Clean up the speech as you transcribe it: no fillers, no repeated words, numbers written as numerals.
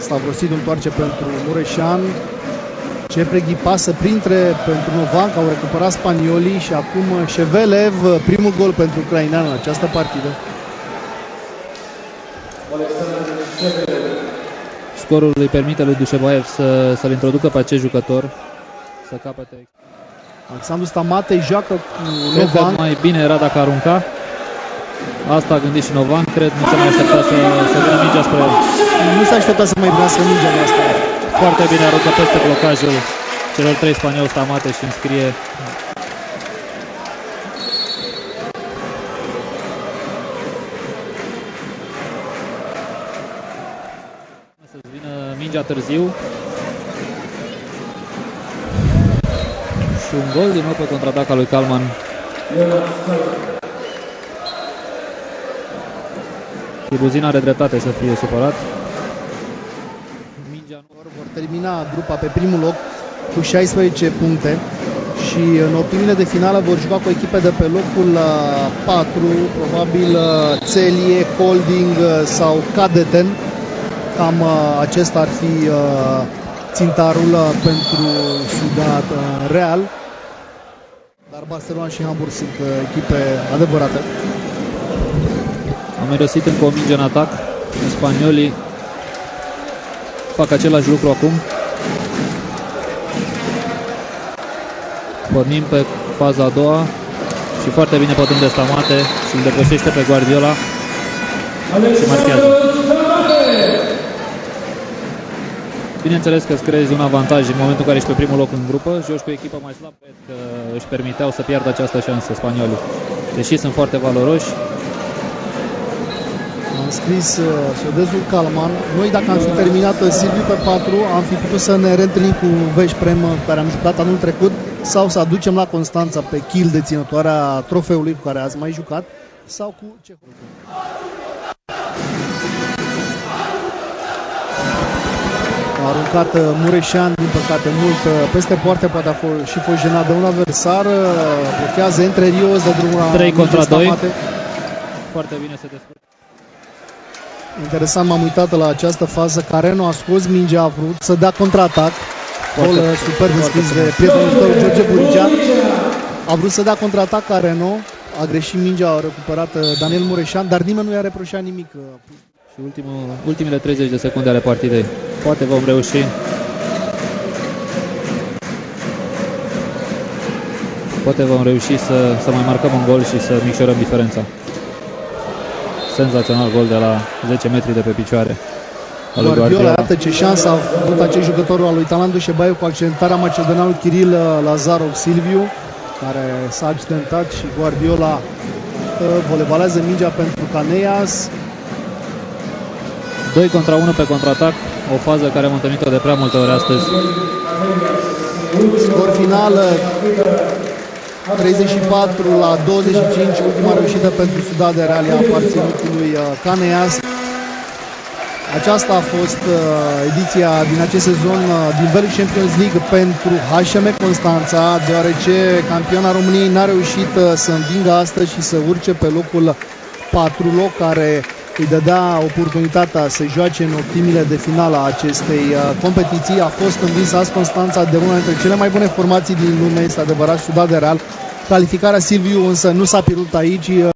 Stavrosid întoarce pentru Mureșan. Cepreghi pasă printre pentru Novan, au recuperat spaniolii și acum Șevelev, primul gol pentru ucrainean în această partidă. Scorul îi permite lui Dușebaev să-l introducă pe acest jucător, să capete. Alexandru Stamate joacă cu Cred că Novan. mai bine era dacă arunca. Asta a gândit și Novan, cred, nu se mai aștepta să vină mingea spre el. Nu s-a așteptat să mai primească mingea de asta. Foarte bine aruncă peste blocajul celor trei spanioli Stamate și înscrie. Să-ți vină mingea târziu. Și un gol din nou pe contraataca lui Kalman. Tibuzin are dreptate să fie supărat. Vor termina grupa pe primul loc cu 16 puncte și în optimile de finală vor juca cu echipe de pe locul 4, probabil Celie, Holding sau Cadeten. Cam acesta ar fi țintarul pentru Ciudad Real. Dar Barcelona și Hamburg sunt echipe adevărate. Am mirosit încă o minge în atac. Spaniolii fac același lucru acum. Pornim pe faza a doua și foarte bine pătând de Stamate și îl depășește pe Guardiola și marchează. Bineînțeles că îți creezi un avantaj în momentul în care ești pe primul loc în grupă, joci cu o echipă mai slabă, cred că își permiteau să piardă această șansă spaniolii. Deși sunt foarte valoroși. Am scris suedezul Kalman. Noi, dacă am fi terminat Silviu pe 4, am fi putut să ne reîntâlnim cu Veszprém, cu care am jucat anul trecut, sau să aducem la Constanța pe Kiel, deținătoarea trofeului cu care ați mai jucat, sau cu Cehul. A aruncat Mureșan, din păcate, mult peste poartă, poate a și fost jenat de un adversar. Blochează între Rios, de drumul la 3 contra 2. Foarte bine se descurcă. Interesant, m-am uitat la această fază. Careno a scos mingea, a vrut să dea contraatac. Gol superb scris de prietenul tău, George Buricea. A vrut să dea contraatac Careno, a greșit mingea, a recuperat Daniel Mureșan, dar nimeni nu i-a reproșat nimic. Și ultimele 30 de secunde ale partidei. Poate vom reuși. Poate vom reuși să mai marcăm un gol și să micșorăm diferența. Senzațional gol de la 10 metri de pe picioare. Guardiola, iată ce șansă a avut acest jucător al lui Talan Dușebaev cu accidentarea macedonalului Kiril Lazarov Silviu, care s-a accidentat și Guardiola volevalează mingea pentru Caneas. 2 contra 1 pe contraatac, o fază care am întâlnit-o de prea multe ori astăzi. Scor final 34 la 25, ultima reușită pentru Ciudad Real a aparținut lui Caneas. Aceasta a fost ediția din acest sezon din Belgian Champions League pentru HM Constanța, deoarece campioana României n-a reușit să învingă astăzi și să urce pe locul 4, loc care îi dădea oportunitatea să joace în optimile de finală a acestei competiții. A fost învins azi Constanța de una dintre cele mai bune formații din lume, este adevărat, Ciudad Real. Calificarea Silviu însă nu s-a pierdut aici.